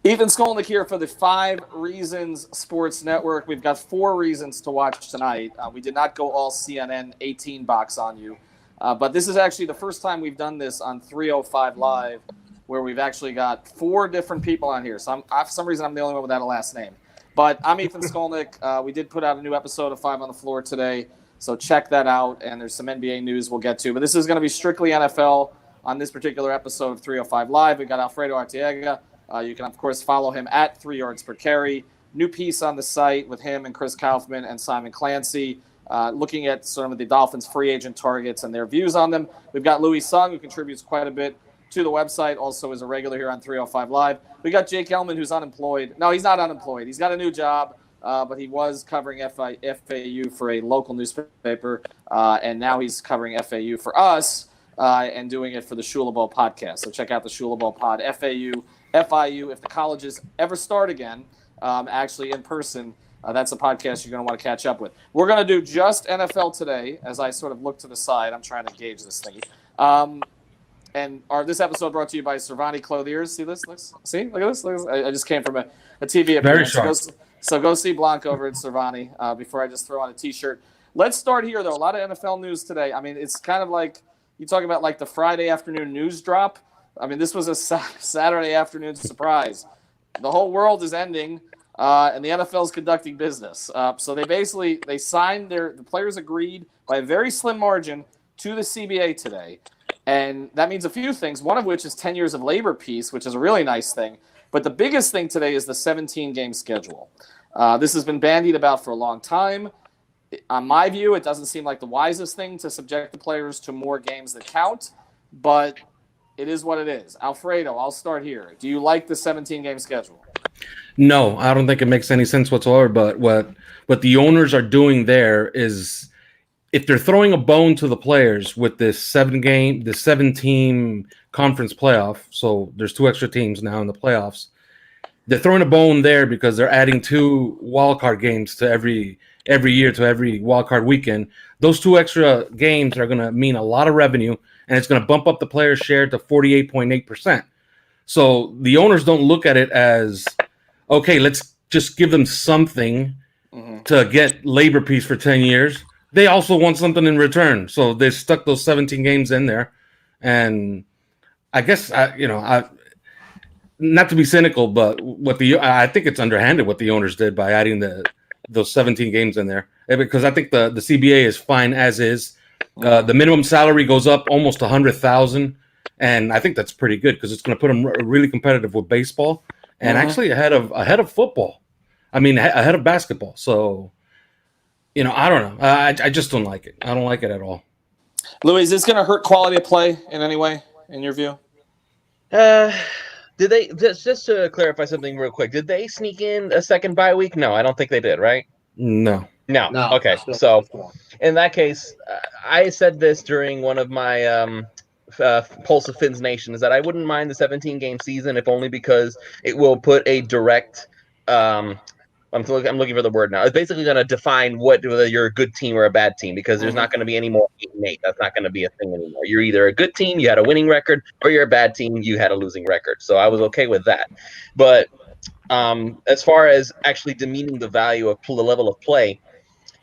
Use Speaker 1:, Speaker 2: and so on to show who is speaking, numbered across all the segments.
Speaker 1: Ethan Skolnick here for the 5 Reasons Sports Network. We've got 4 reasons to watch tonight. We did not go all CNN 18 box on you, but this is actually the first time we've done this on 305 Live, where we've actually got 4 different people on here. So for some reason, I'm the only one without a last name. But I'm Ethan Skolnick. We did put out a new episode of 5 on the Floor today, so check that out. And there's some NBA news we'll get to. But this is going to be strictly NFL on this particular episode of 305 Live. We've got Alfredo Arteaga. You can, of course, follow him at 3 yards per carry. New piece on the site with him and Chris Kaufman and Simon Clancy, looking at sort of the Dolphins free agent targets and their views on them. We've got Louis Sung, who contributes quite a bit to the website, also is a regular here on 305 Live. We got Jake Elman, who's unemployed. No, he's not unemployed. He's got a new job, but he was covering FAU for a local newspaper, and now he's covering FAU for us and doing it for the Shula Bowl podcast. So check out the Shula Bowl pod, FAU. FIU, if the colleges ever start again, actually in person, that's a podcast you're going to want to catch up with. We're going to do just NFL today as I sort of look to the side. I'm trying to gauge this thing. And this episode brought to you by Cervani Clothiers. See this? See? Look at this. I just came from a TV appearance.
Speaker 2: Very sharp.
Speaker 1: So go see Blanc over at Cervani before I just throw on a T-shirt. Let's start here, though. A lot of NFL news today. I mean, it's kind of like you talk about like the Friday afternoon news drop. I mean, this was a Saturday afternoon surprise. The whole world is ending, and the NFL is conducting business. So they signed the players agreed by a very slim margin to the CBA today. And that means a few things, one of which is 10 years of labor peace, which is a really nice thing. But the biggest thing today is the 17-game schedule. This has been bandied about for a long time. On my view, it doesn't seem like the wisest thing to subject the players to more games that count, but it is what it is. Alfredo, I'll start here. Do you like the 17-game schedule?
Speaker 2: No, I don't think it makes any sense whatsoever. But what the owners are doing there is, if they're throwing a bone to the players with this 7-team conference playoff, so there's 2 extra teams now in the playoffs, they're throwing a bone there because they're adding 2 wildcard games to every year to every wildcard weekend. Those 2 extra games are going to mean a lot of revenue, and it's going to bump up the player's share to 48.8%. So the owners don't look at it as, okay, let's just give them something to get labor peace for 10 years. They also want something in return. So they stuck those 17 games in there. And I guess, not to be cynical, but I think it's underhanded what the owners did by adding those 17 games in there. Because I think the CBA is fine as is. The minimum salary goes up almost $100,000, and I think that's pretty good because it's going to put them really competitive with baseball and actually ahead of football. I mean, ahead of basketball. So, I don't know. I just don't like it. I don't like it at all.
Speaker 1: Louis, is this going to hurt quality of play in any way, in your view?
Speaker 3: Did they just to clarify something real quick? Did they sneak in a second bye week? No, I don't think they did. Right?
Speaker 2: No.
Speaker 3: Okay. So, in that case, I said this during one of my Pulse of Fins Nation is that I wouldn't mind the 17-game season, if only because it will put a direct. I'm looking for the word now. It's basically going to define whether you're a good team or a bad team, because there's not going to be any more 8-8. That's not going to be a thing anymore. You're either a good team, you had a winning record, or you're a bad team, you had a losing record. So I was okay with that. But as far as actually demeaning the value of the level of play,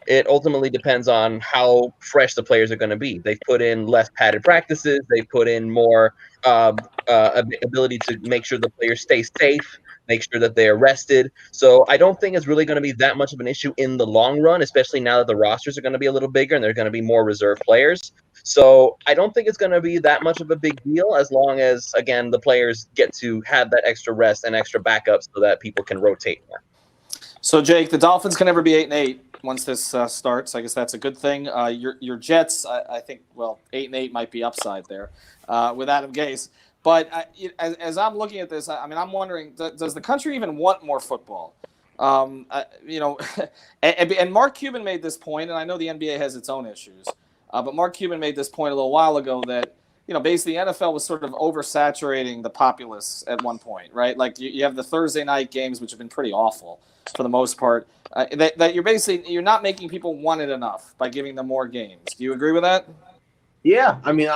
Speaker 3: it ultimately depends on how fresh the players are going to be. They've put in less padded practices. They've put in more ability to make sure the players stay safe, make sure that they are rested. So I don't think it's really going to be that much of an issue in the long run, especially now that the rosters are going to be a little bigger and there's going to be more reserve players. So I don't think it's going to be that much of a big deal as long as, again, the players get to have that extra rest and extra backup so that people can rotate more.
Speaker 1: So, Jake, the Dolphins can never be 8-8 once this starts. I guess that's a good thing. Your Jets, I think, 8-8 might be upside there with Adam Gase. But as I'm looking at this, I mean, I'm wondering, does the country even want more football? And Mark Cuban made this point, and I know the NBA has its own issues, but Mark Cuban made this point a little while ago that, basically the NFL was sort of oversaturating the populace at one point, right? Like you have the Thursday night games, which have been pretty awful for the most part, that you're not making people want it enough by giving them more games. Do you agree with that?
Speaker 4: Yeah. I mean,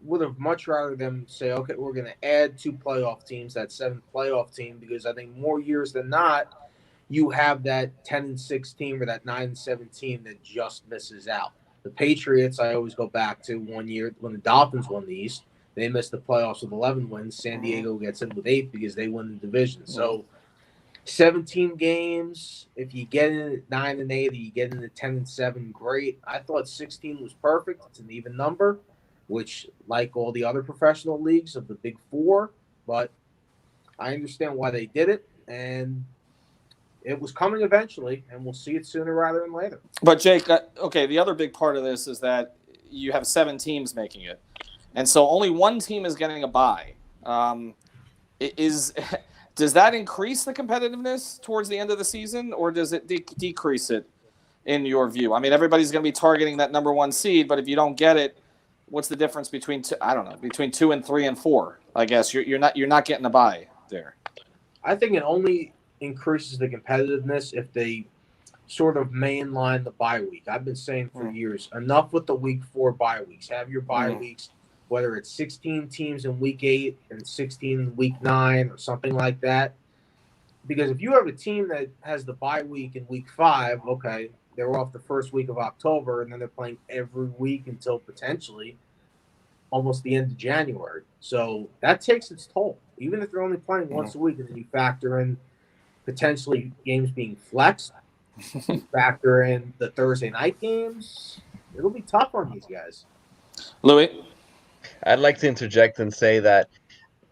Speaker 4: would have much rather them say, okay, we're going to add 2 playoff teams, that 7th playoff team, because I think more years than not, you have that 10-6 team or that 9-7 team that just misses out. The Patriots, I always go back to one year when the Dolphins won the East. They missed the playoffs with 11 wins. San Diego gets in with 8 because they win the division. So 17 games, if you get in at 9-8 or you get in at 10-7, great. I thought 16 was perfect. It's an even number, which, like all the other professional leagues of the Big Four, but I understand why they did it, and it was coming eventually, and we'll see it sooner rather than later.
Speaker 1: But, Jake, okay, the other big part of this is that you have 7 teams making it, and so only one team is getting a bye. Does that increase the competitiveness towards the end of the season, or does it decrease it in your view? I mean, everybody's going to be targeting that number 1 seed, but if you don't get it, what's the difference between 2 and 3 and 4? I guess you're not getting a bye there.
Speaker 4: I think it only increases the competitiveness if they sort of mainline the bye week. I've been saying for years, enough with the week 4 bye weeks. Have your bye weeks, whether it's 16 teams in week 8 and 16 in week 9 or something like that. Because if you have a team that has the bye week in week 5, okay, they're off the first week of October, and then they're playing every week until potentially almost the end of January. So that takes its toll. Even if they're only playing once a week, and then you factor in potentially games being flexed, factor in the Thursday night games, it'll be tough on these guys.
Speaker 1: Louis?
Speaker 3: I'd like to interject and say that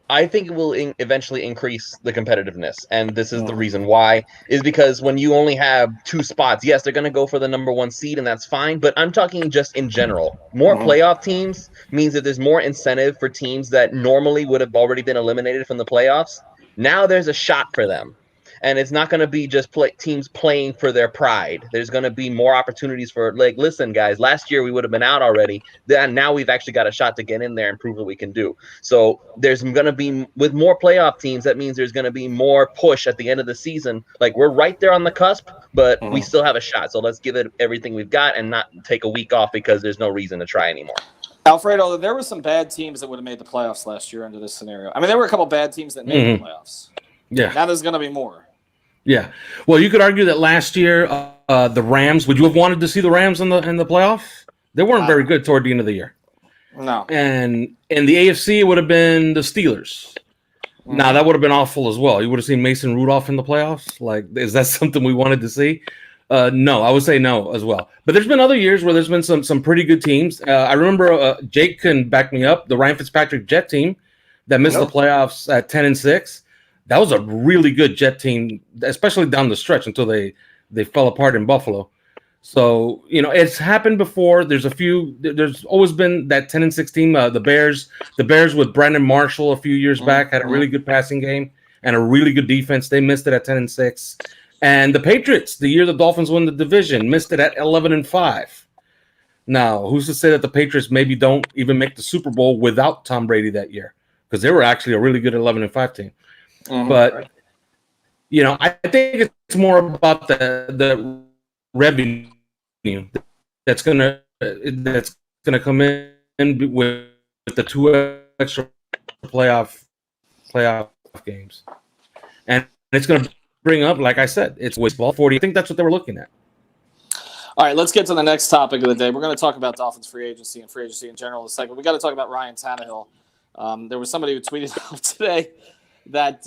Speaker 3: I think it will eventually increase the competitiveness, and this is the reason why, is because when you only have 2 spots, yes, they're going to go for the number 1 seed, and that's fine, but I'm talking just in general. More playoff teams means that there's more incentive for teams that normally would have already been eliminated from the playoffs. Now there's a shot for them. And it's not going to be just teams playing for their pride. There's going to be more opportunities for, like, listen, guys, last year we would have been out already. Now we've actually got a shot to get in there and prove what we can do. So there's going to be, with more playoff teams, that means there's going to be more push at the end of the season. Like, we're right there on the cusp, but we still have a shot. So let's give it everything we've got and not take a week off because there's no reason to try anymore.
Speaker 1: Alfredo, there were some bad teams that would have made the playoffs last year under this scenario. I mean, there were a couple bad teams that made the playoffs.
Speaker 2: Yeah.
Speaker 1: Now there's going to be more.
Speaker 2: Yeah. Well, you could argue that last year, the Rams, would you have wanted to see the Rams in the playoff? They weren't very good toward the end of the year.
Speaker 1: No.
Speaker 2: And in the AFC, it would have been the Steelers. Now, that would have been awful as well. You would have seen Mason Rudolph in the playoffs. Like, is that something we wanted to see? No, I would say no as well. But there's been other years where there's been some pretty good teams. I remember Jake can back me up, the Ryan Fitzpatrick Jet team that missed the playoffs at 10-6. That was a really good Jet team, especially down the stretch until they fell apart in Buffalo. So, it's happened before. There's always been that 10-6 team. The Bears with Brandon Marshall a few years back had a really good passing game and a really good defense. They missed it at 10-6. And the Patriots, the year the Dolphins won the division, missed it at 11-5. Now, who's to say that the Patriots maybe don't even make the Super Bowl without Tom Brady that year? Because they were actually a really good 11-5 team. But I think it's more about the revenue that's gonna come in with the 2 extra playoff games, and it's gonna bring up, like I said, it's baseball 40. I think that's what they were looking at.
Speaker 1: All right, let's get to the next topic of the day. We're going to talk about Dolphins free agency and free agency in general in a second. We got to talk about Ryan Tannehill. There was somebody who tweeted out today that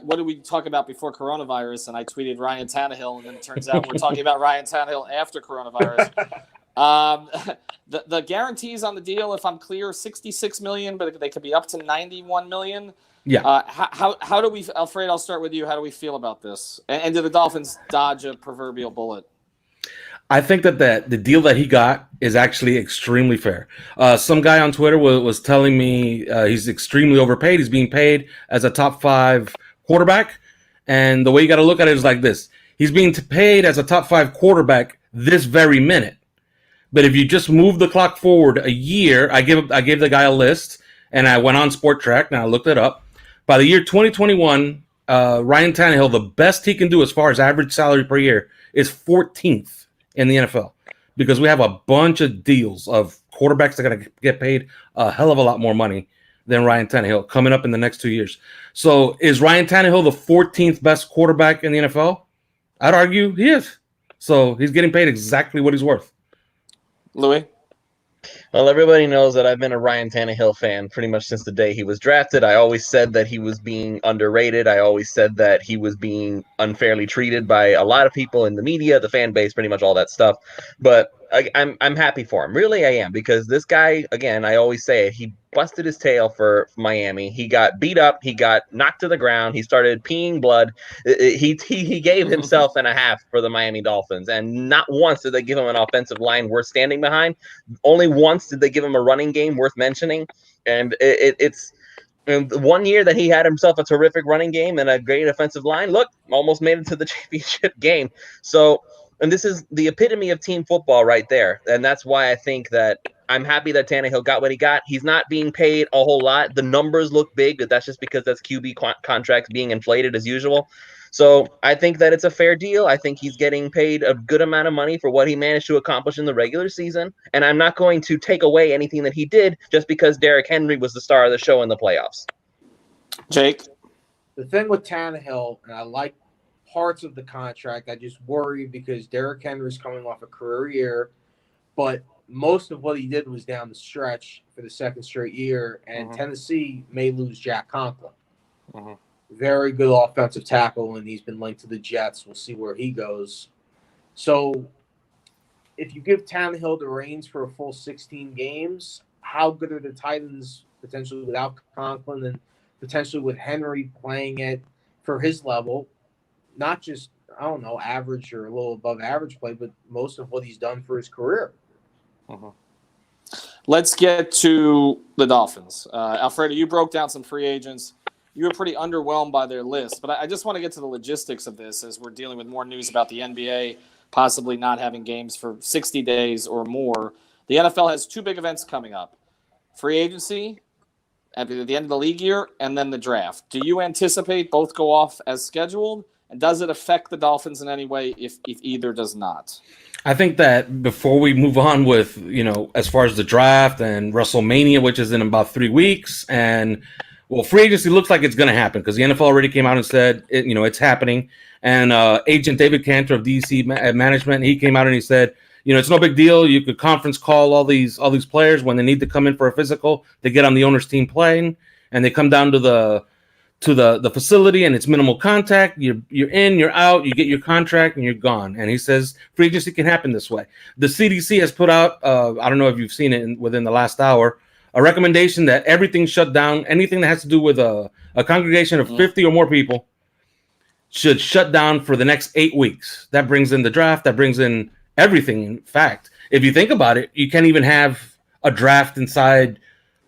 Speaker 1: what did we talk about before coronavirus? And I tweeted Ryan Tannehill, and then it turns out we're talking about Ryan Tannehill after coronavirus. The guarantees on the deal, if I'm clear, $66 million, but they could be up to $91 million.
Speaker 2: Yeah.
Speaker 1: How do we, Alfred? I'll start with you. How do we feel about this? And do the Dolphins dodge a proverbial bullet?
Speaker 2: I think that the deal that he got is actually extremely fair. Some guy on Twitter was telling me he's extremely overpaid. He's being paid as a top 5 quarterback. And the way you got to look at it is like this. He's being paid as a top 5 quarterback this very minute. But if you just move the clock forward a year, I gave the guy a list, and I went on Sport Track, and I looked it up. By the year 2021, Ryan Tannehill, the best he can do as far as average salary per year is 14th in the NFL, because we have a bunch of deals of quarterbacks are going to get paid a hell of a lot more money than Ryan Tannehill coming up in the next 2 years. So is Ryan Tannehill the 14th best quarterback in the NFL? I'd argue he is. So he's getting paid exactly what he's worth.
Speaker 1: Louis?
Speaker 3: Well, everybody knows that I've been a Ryan Tannehill fan pretty much since the day he was drafted. I always said that he was being underrated. I always said that he was being unfairly treated by a lot of people in the media, the fan base, pretty much all that stuff. But I'm happy for him. Really, I am, because this guy, again, I always say it, he busted his tail for Miami. He got beat up. He got knocked to the ground. He started peeing blood. He gave himself and a half for the Miami Dolphins, and not once did they give him an offensive line worth standing behind. Only once did they give him a running game worth mentioning, and it's the 1 year that he had himself a terrific running game and a great offensive line. Look, almost made it to the championship game. So, and this is the epitome of team football right there, and that's why I think that I'm happy that Tannehill got what he got. He's not being paid a whole lot. The numbers look big, but that's just because that's QB contracts being inflated as usual. So I think that it's a fair deal. I think he's getting paid a good amount of money for what he managed to accomplish in the regular season. And I'm not going to take away anything that he did just because Derrick Henry was the star of the show in the playoffs.
Speaker 1: Jake?
Speaker 4: The thing with Tannehill, and I like parts of the contract, I just worry because Derrick Henry's coming off a career year, but most of what he did was down the stretch for the second straight year, and Tennessee may lose Jack Conklin. Very good offensive tackle, and he's been linked to the Jets. We'll see where he goes. So if you give Tannehill the reins for a full 16 games, how good are the Titans potentially without Conklin and potentially with Henry playing it for his level? Not just, I don't know, average or a little above average play, but most of what he's done for his career.
Speaker 1: Let's get to the Dolphins. Alfredo, you broke down some free agents. You were pretty underwhelmed by their list, but I just want to get to the logistics of this as we're dealing with more news about the NBA possibly not having games for 60 days or more. The NFL has two big events coming up: free agency at the end of the league year and then the draft. Do you anticipate both go off as scheduled? And does it affect the Dolphins in any way if either does not?
Speaker 2: I think that before we move on with, as far as the draft and WrestleMania, which is in about 3 weeks, and free agency looks like it's going to happen because the NFL already came out and said, it's happening. And agent David Cantor of DC Management, he came out and he said, it's no big deal. You could conference call all these players when they need to come in for a physical. They get on the owner's team plane and they come down to the facility, and it's minimal contact. You're in, you're out, you get your contract, and you're gone. And he says free agency can happen this way. The CDC has put out, I don't know if you've seen it within the last hour, a recommendation that everything shut down. Anything that has to do with a congregation of 50 or more people should shut down for the next 8 weeks. That brings in the draft. That brings in everything. In fact, if you think about it, you can't even have a draft inside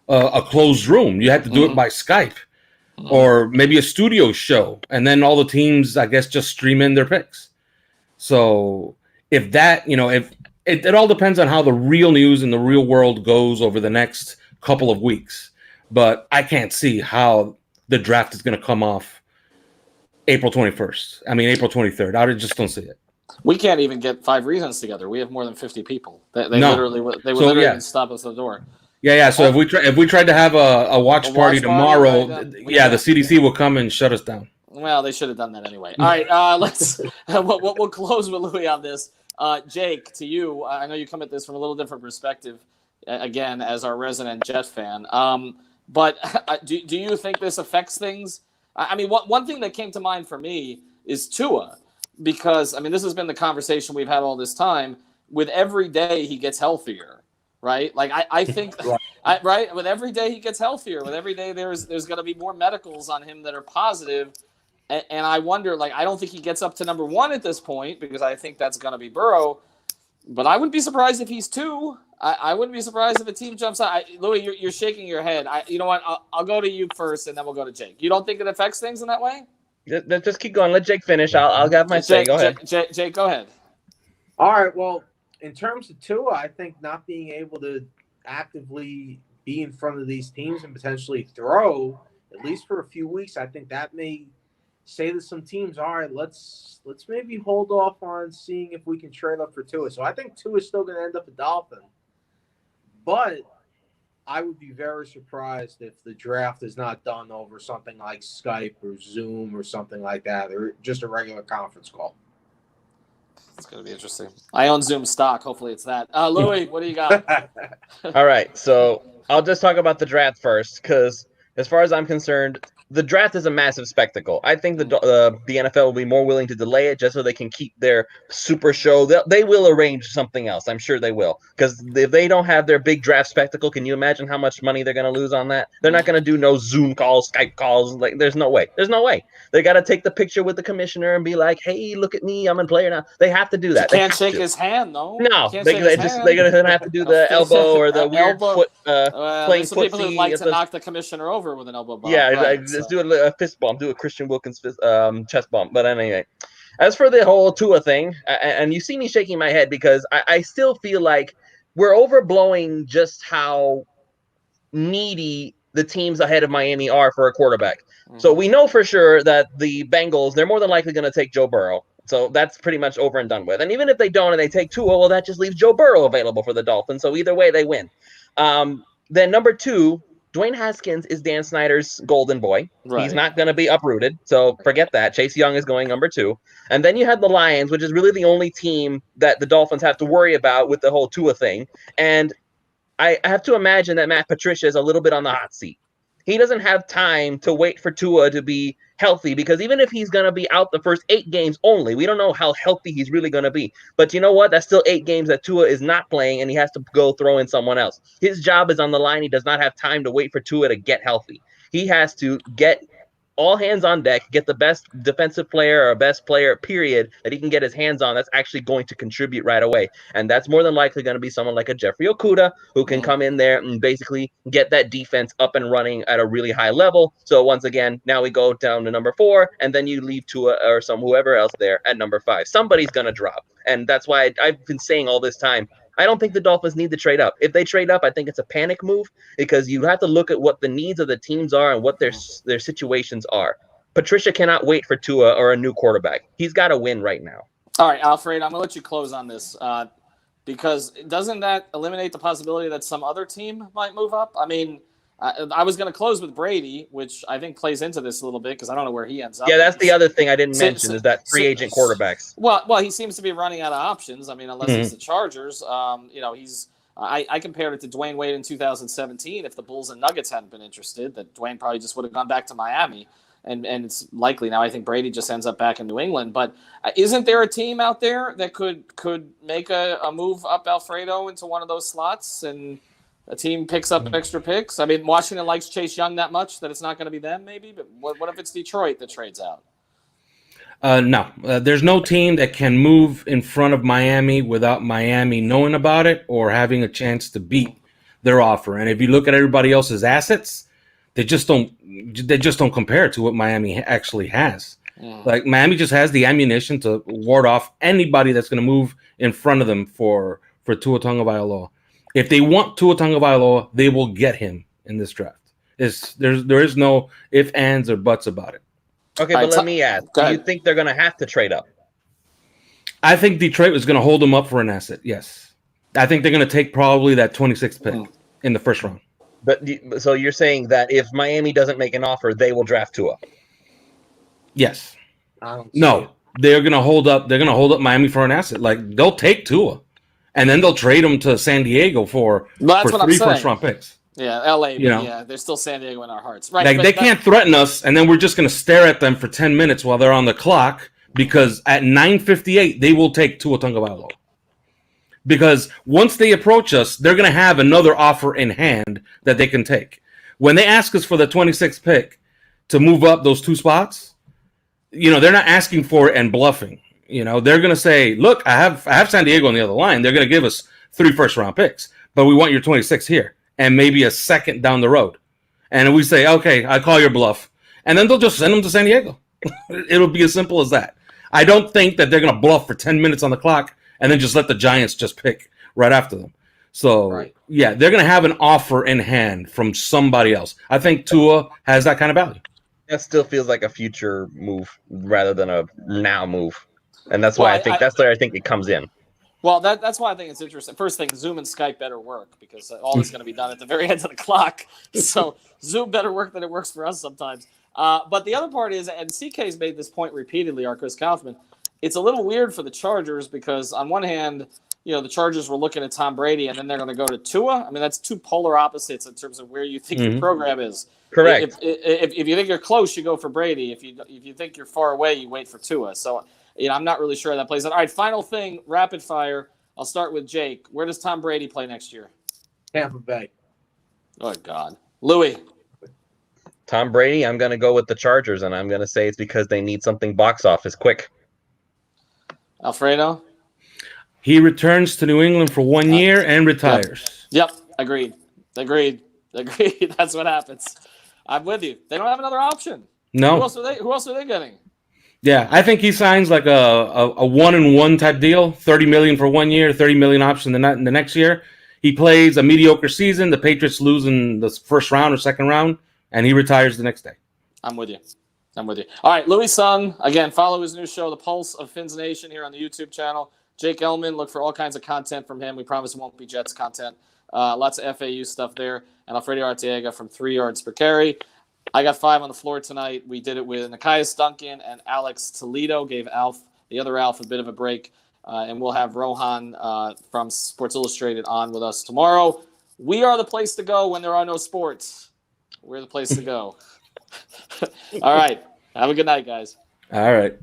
Speaker 2: a closed room. You have to do it by Skype. Or maybe a studio show, and then all the teams, I guess, just stream in their picks. So if that, if it all depends on how the real news in the real world goes over the next couple of weeks. But I can't see how the draft is going to come off April 21st. I mean, April 23rd. I just don't see it.
Speaker 1: We can't even get 5 reasons together. We have more than 50 people. They literally would even stop us at the door.
Speaker 2: Yeah. So if we tried to have a watch party tomorrow, the CDC will come and shut us down.
Speaker 1: Well, they should have done that anyway. All right, let's. We'll close with Louis on this. Jake, to you, I know you come at this from a little different perspective. Again, as our resident Jet fan, but do you think this affects things? I mean, one thing that came to mind for me is Tua, because this has been the conversation we've had all this time. With every day he gets healthier. Right, like I think, right. With every day he gets healthier. With every day there's going to be more medicals on him that are positive, and I wonder. Like, I don't think he gets up to number 1 at this point because I think that's going to be Burrow. But I wouldn't be surprised if he's 2. I wouldn't be surprised if a team jumps out. Louis, you're shaking your head. You know what? I'll go to you first, and then we'll go to Jake. You don't think it affects things in that way?
Speaker 3: Just keep going. Let Jake finish. I'll have my say. Go ahead.
Speaker 1: Jake, go ahead.
Speaker 4: All right. Well, in terms of Tua, I think not being able to actively be in front of these teams and potentially throw, at least for a few weeks, I think that may say to some teams, all right, let's maybe hold off on seeing if we can trade up for Tua. So I think Tua is still going to end up a Dolphin. But I would be very surprised if the draft is not done over something like Skype or Zoom or something like that, or just a regular conference call.
Speaker 1: It's going to be interesting. I own Zoom stock. Hopefully it's that. Louis, what do you got?
Speaker 3: All right, so I'll just talk about the draft first, because as far as I'm concerned, the draft is a massive spectacle. I think the NFL will be more willing to delay it just so they can keep their super show. They will arrange something else. I'm sure they will. Because if they don't have their big draft spectacle, can you imagine how much money they're going to lose on that? They're not going to do no Zoom calls, Skype calls. Like, there's no way. There's no way. They got to take the picture with the commissioner and be like, hey, look at me. I'm a player now. They have to do that.
Speaker 1: You can't shake his hand, though.
Speaker 3: No, they're going to have to do the elbow or the weird foot playing
Speaker 1: some people
Speaker 3: footsie.
Speaker 1: who like to knock the commissioner over with an elbow bump.
Speaker 3: Yeah,
Speaker 1: right,
Speaker 3: just do a fist bump, do a Christian Wilkins chest bump. But anyway, as for the whole Tua thing, and you see me shaking my head because I still feel like we're overblowing just how needy the teams ahead of Miami are for a quarterback. Mm-hmm. So we know for sure that the Bengals, they're more than likely going to take Joe Burrow. So that's pretty much over and done with. And even if they don't and they take Tua, well, that just leaves Joe Burrow available for the Dolphins. So either way, they win. Then number 2, Dwayne Haskins is Dan Snyder's golden boy. Right. He's not going to be uprooted, so forget that. Chase Young is going number 2. And then you have the Lions, which is really the only team that the Dolphins have to worry about with the whole Tua thing. And I have to imagine that Matt Patricia is a little bit on the hot seat. He doesn't have time to wait for Tua to be healthy, because even if he's going to be out the first 8 games only, we don't know how healthy he's really going to be. But you know what? That's still 8 games that Tua is not playing, and he has to go throw in someone else. His job is on the line. He does not have time to wait for Tua to get healthy. He has to get all hands on deck, get the best defensive player or best player, period, that he can get his hands on that's actually going to contribute right away. And that's more than likely going to be someone like a Jeffrey Okudah, who can come in there and basically get that defense up and running at a really high level. So once again, now we go down to number 4, and then you leave Tua or whoever else there at number 5. Somebody's going to drop. And that's why I've been saying all this time, I don't think the Dolphins need to trade up. If they trade up, I think it's a panic move, because you have to look at what the needs of the teams are and what their situations are. Patricia cannot wait for Tua or a new quarterback. He's got to win right now.
Speaker 1: All right, Alfred, I'm going to let you close on this, because doesn't that eliminate the possibility that some other team might move up? I mean, I was going to close with Brady, which I think plays into this a little bit because I don't know where he ends up.
Speaker 3: Yeah, that's the other thing I didn't mention is that free agent quarterbacks.
Speaker 1: Well, he seems to be running out of options. I mean, unless it's the Chargers. I compared it to Dwayne Wade in 2017. If the Bulls and Nuggets hadn't been interested, that Dwayne probably just would have gone back to Miami. And it's likely now. I think Brady just ends up back in New England. But isn't there a team out there that could make a move up Alfredo into one of those slots and a team picks up extra picks? I mean, Washington likes Chase Young that much that it's not going to be them, maybe. But what if it's Detroit that trades out?
Speaker 2: No, there's no team that can move in front of Miami without Miami knowing about it or having a chance to beat their offer. And if you look at everybody else's assets, they just don't compare to what Miami actually has. Yeah. Like, Miami just has the ammunition to ward off anybody that's going to move in front of them for Tua Tagovailoa. If they want Tua Tagovailoa, they will get him in this draft. There is no ifs, ands, or buts about it.
Speaker 3: Okay, but let me ask. Do you think they're going to have to trade up?
Speaker 2: I think Detroit is going to hold them up for an asset, yes. I think they're going to take probably that 26th pick in the first round.
Speaker 3: But so you're saying that if Miami doesn't make an offer, they will draft Tua?
Speaker 2: Yes. No, they're going to hold up. They're going to hold up Miami for an asset. Like, they'll take Tua, and then they'll trade him to San Diego for 3 first-round picks.
Speaker 1: Yeah, LA. Yeah, they're still San Diego in our hearts. Right.
Speaker 2: Like, they can't threaten us, and then we're just going to stare at them for 10 minutes while they're on the clock, because at 9:58 they will take Tua Tagovailoa. Because once they approach us, they're going to have another offer in hand that they can take. When they ask us for the 26th pick to move up those 2 spots, they're not asking for it and bluffing. They're going to say, look, I have San Diego on the other line. They're going to give us 3 first-round picks, but we want your 26 here and maybe a second down the road. And we say, okay, I call your bluff. And then they'll just send them to San Diego. It'll be as simple as that. I don't think that they're going to bluff for 10 minutes on the clock and then just let the Giants just pick right after them. So, yeah, they're going to have an offer in hand from somebody else. I think Tua has that kind of value.
Speaker 3: That still feels like a future move rather than a now move. And that's why I think that's where I think it comes in.
Speaker 1: Well, that's why I think it's interesting. First thing, Zoom and Skype better work because all this is going to be done at the very end of the clock. So Zoom better work than it works for us sometimes. But the other part is, and CK's made this point repeatedly, our Chris Kaufman, it's a little weird for the Chargers because on one hand, the Chargers were looking at Tom Brady and then they're going to go to Tua. I mean, that's two polar opposites in terms of where you think your program is.
Speaker 3: Correct.
Speaker 1: If you think you're close, you go for Brady. If you think you're far away, you wait for Tua. So, I'm not really sure how that plays out. All right, final thing, rapid fire. I'll start with Jake. Where does Tom Brady play next year?
Speaker 4: Tampa Bay.
Speaker 1: Oh, God. Louis.
Speaker 3: Tom Brady, I'm going to go with the Chargers, and I'm going to say it's because they need something box office quick.
Speaker 1: Alfredo?
Speaker 2: He returns to New England for 1 year and retires.
Speaker 1: Yep. Agreed. That's what happens. I'm with you. They don't have another option.
Speaker 2: No.
Speaker 1: Who else are they getting?
Speaker 2: Yeah, I think he signs like a 1-and-1 type deal, $30 million for 1 year, $30 million option the next year. He plays a mediocre season. The Patriots lose in the first round or second round, and he retires the next day.
Speaker 1: I'm with you. All right, Louis Sung. Again, follow his new show, The Pulse of Fins Nation, here on the YouTube channel. Jake Ellman, look for all kinds of content from him. We promise it won't be Jets content. Lots of FAU stuff there. And Alfredo Arteaga from 3 yards per carry. I got 5 on the floor tonight. We did it with Nikias Duncan and Alex Toledo. Gave the other Alf, a bit of a break. And we'll have Rohan from Sports Illustrated on with us tomorrow. We are the place to go when there are no sports. We're the place to go. All right. Have a good night, guys.
Speaker 2: All right.